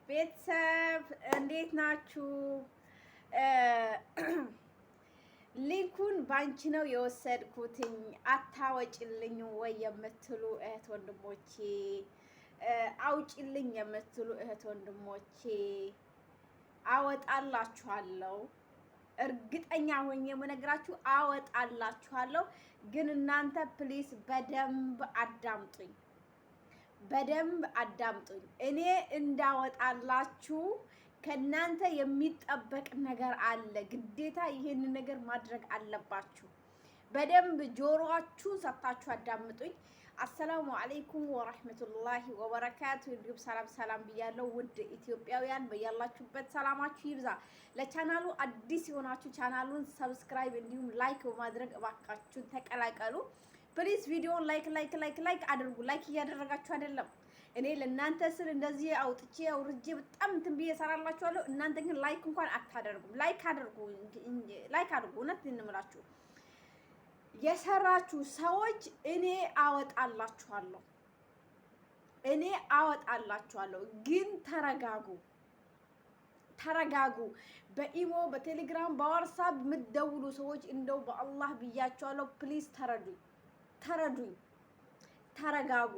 ቤተሰብ እንዴት ናችሁ? ሊንኩን ባንቺ ነው የወሰድኩትኝ አታወጭልኝ ወይ የምትሉ እህት ወንድሞቼ፣ አውጭልኝ የምትሉ እህት ወንድሞቼ አወጣላችኋለሁ። እርግጠኛ ሆኜ የምነግራችሁ አወጣላችኋለሁ። ግን እናንተ ፕሊስ በደንብ አዳምጡኝ፣ በደንብ አዳምጡኝ። እኔ እንዳወጣላችሁ ከናንተ የሚጠበቅ ነገር አለ። ግዴታ ይሄንን ነገር ማድረግ አለባችሁ። በደንብ ጆሮአችሁን ሰጥታችሁ አዳምጡኝ። አሰላሙ አለይኩም ወራህመቱላሂ ወበረካቱ። እንዲሁም ሰላም ሰላም ብያለሁ። ውድ ኢትዮጵያውያን በያላችሁበት ሰላማችሁ ይብዛ። ለቻናሉ አዲስ የሆናችሁ ቻናሉን ሰብስክራይብ እንዲሁም ላይክ በማድረግ እባካችሁን ተቀላቀሉ። ፕሊዝ ቪዲዮውን ላይክ አድርጉ። ላይክ እያደረጋችሁ አይደለም። እኔ ለእናንተ ስል እንደዚህ አውጥቼ አውርጄ በጣም እንትን ብዬ እሰራላችኋለሁ። እናንተ ግን ላይክ እንኳን አታደርጉም። ላይክ አድርጉ። እውነት እንምላችሁ የሰራችሁ ሰዎች እኔ አወጣላችኋለሁ። ግን ተረጋጉ። በኢሞ በቴሌግራም በዋትስአፕ የምትደውሉ ሰዎች እንደው በአላህ ብያችኋለሁ። ፕሊዝ ተረዱኝ፣ ተረጋጉ።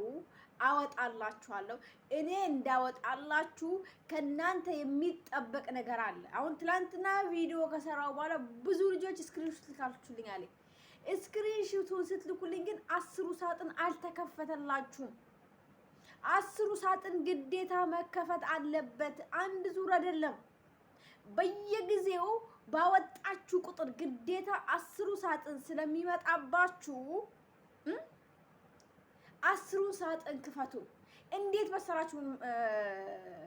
አወጣላችኋለሁ። እኔ እንዳወጣላችሁ ከናንተ የሚጠበቅ ነገር አለ። አሁን ትላንትና ቪዲዮ ከሰራው በኋላ ብዙ ልጆች ስክሪንሾት ልካችሁልኝ አለኝ። ስክሪንሾቱን ስትልኩልኝ ግን 10 ሳጥን አልተከፈተላችሁም። 10 ሳጥን ግዴታ መከፈት አለበት። አንድ ዙር አይደለም። በየጊዜው ባወጣችሁ ቁጥር ግዴታ 10 ሳጥን ስለሚመጣባችሁ 10 ሳጥን ክፈቱ። እንዴት መሰራችሁ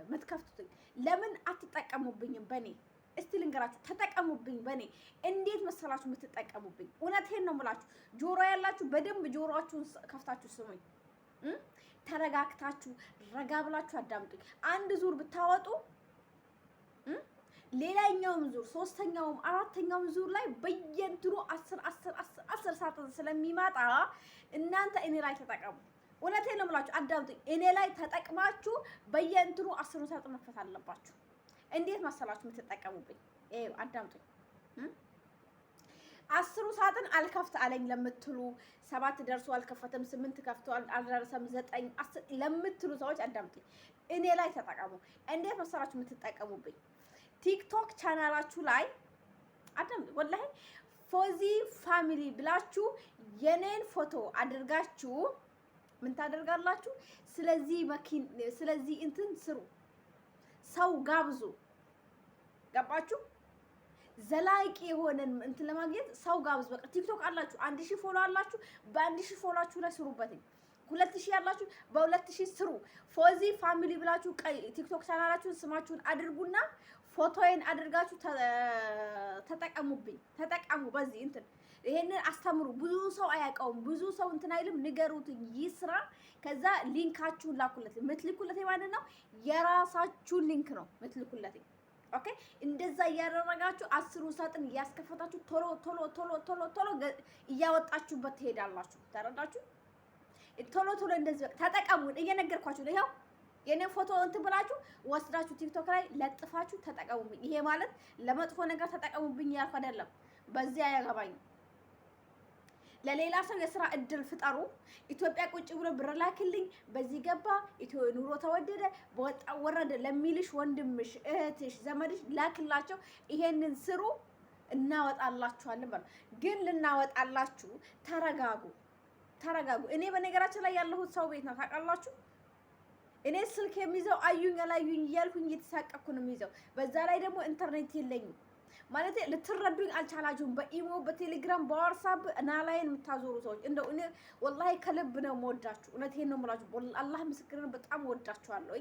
የምትከፍቱት? ለምን አትጠቀሙብኝም በኔ? እስቲ ልንገራችሁ፣ ተጠቀሙብኝ በኔ። እንዴት መሰራችሁ የምትጠቀሙብኝ? እውነቴን ነው የምላችሁ። ጆሮ ያላችሁ በደንብ ጆሮአችሁን ከፍታችሁ ስሙኝ። ተረጋግታችሁ ረጋ ብላችሁ አዳምጡኝ። አንድ ዙር ብታወጡ ሌላኛውም ዙር፣ ሶስተኛውም አራተኛውም ዙር ላይ በየእንትኑ 10 ሳጥን ስለሚመጣ እናንተ እኔ ላይ ተጠቀሙ። እውነቴን ነው የምላችሁ፣ አዳምጡኝ። እኔ ላይ ተጠቅማችሁ በየእንትኑ 10 ሳጥን መክፈት አለባችሁ። እንዴት መሰላችሁ የምትጠቀሙብኝ? አዳምጡኝ። 10 ሳጥን አልከፍት አለኝ ለምትሉ፣ 7 ደርሶ አልከፈተም፣ 8 ከፍቷል አልደረሰም፣ 9 10 ለምትሉ ሰዎች አዳምጡኝ። እኔ ላይ ተጠቀሙ። እንዴት መሰላችሁ የምትጠቀሙብኝ? ቲክቶክ ቻናላችሁ ላይ አዳምጡኝ። ወላሂ ፎዚ ፋሚሊ ብላችሁ የኔን ፎቶ አድርጋችሁ ምን ታደርጋላችሁ? ስለዚህ እንትን ስሩ፣ ሰው ጋብዙ። ገባችሁ? ዘላቂ የሆነን እንትን ለማግኘት ሰው ጋብዙ። በቃ ቲክቶክ አላችሁ፣ 1000 ፎሎ አላችሁ፣ በ1000 ፎሎአችሁ ላይ ስሩበት። 2000 ያላችሁ በ2000 ስሩ። ፎዚ ፋሚሊ ብላችሁ ቲክቶክ ቻናላችሁን ስማችሁን አድርጉና ፎቶዬን አድርጋችሁ ተጠቀሙ። በዚህ እንትን ይሄንን አስተምሩ። ብዙ ሰው አያውቀውም፣ ብዙ ሰው እንትን አይልም። ንገሩት ይስራ። ከዛ ሊንካችሁን ላኩለት። የምትልኩለት ማለት ነው የራሳችሁን ሊንክ ነው የምትልኩለት። ኦኬ። እንደዛ እያደረጋችሁ 10 ሳጥን እያስከፈታችሁ ቶሎ እያወጣችሁበት ትሄዳላችሁ። ተረዳችሁ? ቶሎ እንደዚህ ተጠቀሙ። እየነገርኳችሁ ነው። ይሄው የኔ ፎቶ እንትን ብላችሁ ወስዳችሁ ቲክቶክ ላይ ለጥፋችሁ ተጠቀሙብኝ። ይሄ ማለት ለመጥፎ ነገር ተጠቀሙብኝ ያልኩ አይደለም። በዚህ አያገባኝ። ለሌላ ሰው የስራ እድል ፍጠሩ። ኢትዮጵያ ቁጭ ብሎ ብር ላክልኝ፣ በዚህ ገባ፣ ኑሮ ተወደደ፣ በወጣ ወረደ ለሚልሽ ወንድምሽ፣ እህትሽ፣ ዘመድሽ ላክላቸው። ይሄንን ስሩ፣ እናወጣላችኋለን ማለት ግን ልናወጣላችሁ ተረጋጉ። እኔ በነገራችን ላይ ያለሁት ሰው ቤት ነው ታውቃላችሁ። እኔ ስልክ የሚይዘው አዩኝ አላዩኝ እያልኩኝ እየተሳቀኩ ነው የሚይዘው። በዛ ላይ ደግሞ ኢንተርኔት የለኝም ማለት ልትረዱኝ አልቻላችሁም። በኢሞ በቴሌግራም በዋትስአፕ ናላይን የምታዞሩ ሰዎች እንደው እኔ ወላሂ ከልብ ነው የምወዳችሁ። እውነቴን ነው የምላችሁ። አላህ ምስክርን በጣም ወዳችኋለሁ።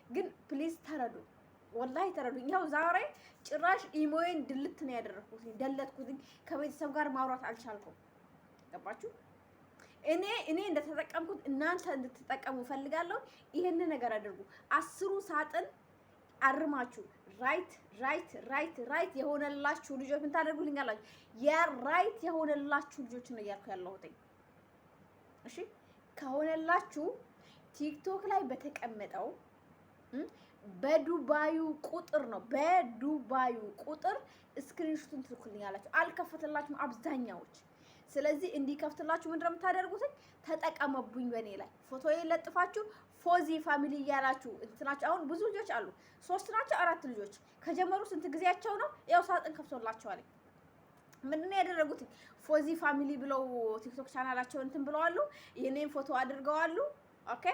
ግን ፕሊዝ ተረዱኝ፣ ወላሂ ተረዱኝ። ይኸው ዛሬ ጭራሽ ኢሞዬን ድልት ነው ያደረኩት፣ ደለትኩት። ከቤተሰብ ጋር ማውራት አልቻልኩም። ገባችሁ? እኔ እንደተጠቀምኩት እናንተ እንድትጠቀሙ ፈልጋለሁ። ይሄንን ነገር አድርጉ። 10 ሳጥን አርማችሁ ራይት የሆነላችሁ ልጆች ምን ታደርጉልኛላችሁ? የራይት የሆነላችሁ ልጆች ነው እያልኩ ያለሁት። እሺ ከሆነላችሁ ቲክቶክ ላይ በተቀመጠው በዱባዩ ቁጥር ነው። በዱባዩ ቁጥር ስክሪንሾቱን ትልኩልኛላችሁ። አልከፈተላችሁም አብዛኛዎች። ስለዚህ እንዲከፍትላችሁ ምንድነው የምታደርጉት? ተጠቀመቡኝ በኔ ላይ ፎቶ ለጥፋችሁ ፎዚ ፋሚሊ እያላችሁ እንትናችሁ። አሁን ብዙ ልጆች አሉ፣ 3 ናቸው 4 ልጆች ከጀመሩ ስንት ጊዜያቸው ነው? ያው ሳጥን ከፍቶላቸዋል። ምንድነው ያደረጉት? ፎዚ ፋሚሊ ብለው ቲክቶክ ቻናላቸው እንትን ብለዋሉ። የኔን ፎቶ አድርገዋሉ። ኦኬ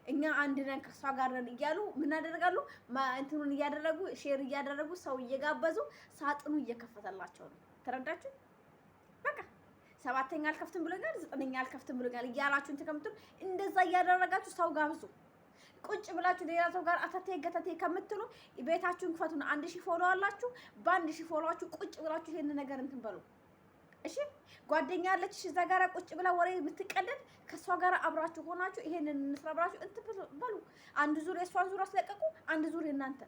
እኛ አንድ ነን ከሷ ጋር ነን እያሉ ምን አደረጋሉ? እንትኑን እያደረጉ ሼር እያደረጉ ሰው እየጋበዙ ሳጥኑ እየከፈተላቸው ነው። ተረዳችሁ? በቃ 7ኛ አልከፍትም ብሎኛል፣ 9ኛ አልከፍትም ብሎኛል እያላችሁ እንትን ከምትሉ እንደዛ እያደረጋችሁ ሰው ጋብዙ። ቁጭ ብላችሁ ሌላ ሰው ጋር አተቴ ገተቴ ከምትሉ ቤታችሁን ክፈቱና 1000 ፎሎ አላችሁ። በ1000 ፎሎዋችሁ ቁጭ ብላችሁ ይሄን ነገር እንትን በሉ። እሺ ጓደኛ አለችሽ እዛ ጋር ቁጭ ብላ ወሬ የምትቀደድ ከሷ ጋር አብራችሁ ሆናችሁ ይሄንን እንስራ ብላችሁ እንትን በሉ። አንድ ዙር የሷን ዙር አስለቀቁ፣ አንድ ዙር የእናንተ።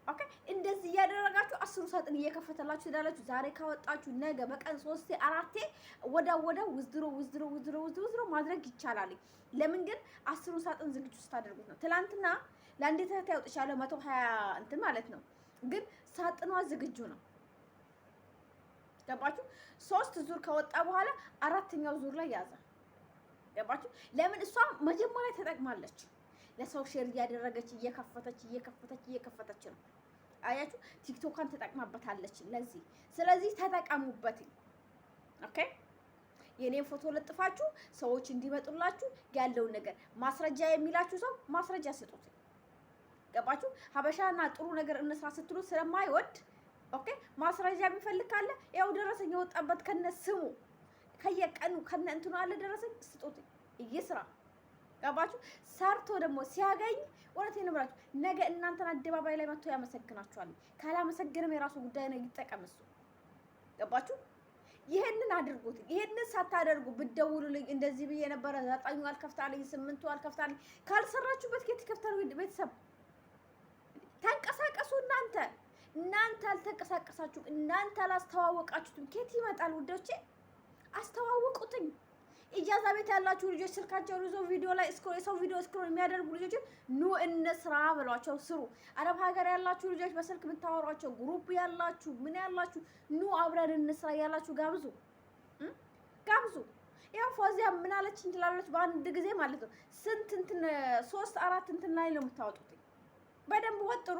ኦኬ እንደዚህ እያደረጋችሁ 10 ሳጥን እየከፈተላችሁ ትሄዳላችሁ። ዛሬ ካወጣችሁ ነገ በቀን 3 4 ወዳ ውዝድሮ ማድረግ ይቻላል። ለምን ግን 10 ሳጥን ዝግጁ ስታደርጉት ነው። ትላንትና ለአንዴ ተከታይ አውጥቻለሁ 120 እንትን ማለት ነው። ግን ሳጥኗ ዝግጁ ነው። ገባችሁ? 3 ዙር ከወጣ በኋላ 4ኛው ዙር ላይ ያዘ። ገባችሁ? ለምን እሷ መጀመሪያ ተጠቅማለች። ለሰው ሼር እያደረገች እየከፈተች ነው። አያችሁ? ቲክቶካን ተጠቅማበታለች ለዚህ። ስለዚህ ተጠቀሙበት። ኦኬ የኔን ፎቶ ለጥፋችሁ ሰዎች እንዲመጡላችሁ ያለውን ነገር ማስረጃ የሚላችሁ ሰው ማስረጃ ስጡት። ገባችሁ? ሀበሻና ጥሩ ነገር እንስራ ስትሉ ስለማይወድ ኦኬ ማስረጃ የሚፈልግ ካለ ያው ደረሰኝ የወጣበት ከነ ስሙ ከየቀኑ ከነ እንትኑ አለ ደረሰኝ ስጡት ይስራ። ገባችሁ? ሰርቶ ደግሞ ሲያገኝ ወለቴ ነው ብላችሁ ነገ እናንተን አደባባይ ላይ መጥቶ ያመሰግናችኋል። ካላመሰገነም የራሱ ጉዳይ ነው፣ ይጠቀም እሱ። ገባችሁ? ይሄንን አድርጉት። ይሄንን ሳታደርጉ ብትደውሉልኝ እንደዚህ ብዬ ነበረ 9 አልከፍታለኝ 8 አልከፍታለኝ ካልሰራችሁበት ከት ይከፍታሉ? ቤተሰብ ተንቀሳቀሱ። እናንተ አልተንቀሳቀሳችሁ፣ እናንተ አላስተዋወቃችሁትም ከት ይመጣል? ውዶቼ አስተዋውቁትኝ። ኢጃዛ ቤት ያላችሁ ልጆች ስልካቸውን ይዘው ቪዲዮ ላይ የሰው ቪዲዮ ስክሮል የሚያደርጉ ልጆች ኑ እንስራ ብሏቸው ስሩ። አረብ ሀገር ያላችሁ ልጆች በስልክ የምታወሯቸው ግሩፕ ያላችሁ ምን ያላችሁ ኑ አብረን እንስራ ያላችሁ ጋብዙ። ያው ፎዚያ ምን አለች እንትላለች በአንድ ጊዜ ማለት ነው። ስንት እንትን 3 4 እንትን ላይ ነው የምታወጡት። በደንብ ወጥሩ።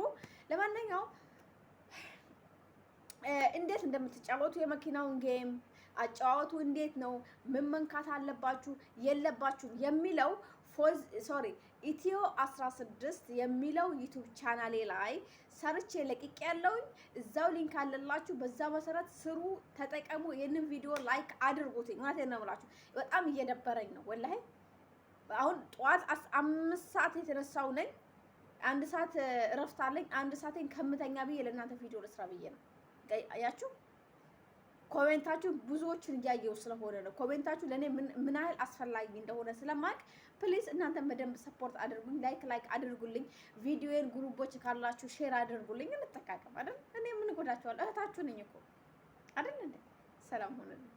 ለማንኛውም እንዴት እንደምትጫወቱ የመኪናውን ጌም አጫዋቱ እንዴት ነው፣ ምን መንካት አለባችሁ የለባችሁ የሚለው ኢትዮ 16 የሚለው ዩቲዩብ ቻናሌ ላይ ሰርቼ ለቅቄ ያለውኝ እዛው ሊንክ አለላችሁ። በዛ መሰረት ስሩ፣ ተጠቀሙ። ይሄንን ቪዲዮ ላይክ አድርጉት። እውነቴን ነው የምላችሁ፣ በጣም እየደበረኝ ነው ወላሂ። አሁን ጠዋት 5 ሰዓት የተነሳው ነኝ። 1 ሰዓት እረፍት አለኝ። 1 ሰዓቴን ከምተኛ ብዬ ለእናንተ ቪዲዮ ልስራ ብዬ ነው። አያችሁ ኮሜንታችሁ ብዙዎችን እያየው ስለሆነ ነው። ኮሜንታችሁ ለኔ ምን ያህል አስፈላጊ እንደሆነ ስለማቅ ፕሊዝ እናንተም በደንብ ሰፖርት አድርጉኝ። ላይክ አድርጉልኝ። ቪዲዮዬን ግሩፖች ካላችሁ ሼር አድርጉልኝ። እንጠቃቀም አይደል? እኔ ምን ጎዳችኋለሁ? እህታችሁ ነኝ እኮ አይደል እንዴ? ሰላም ሆነልኝ።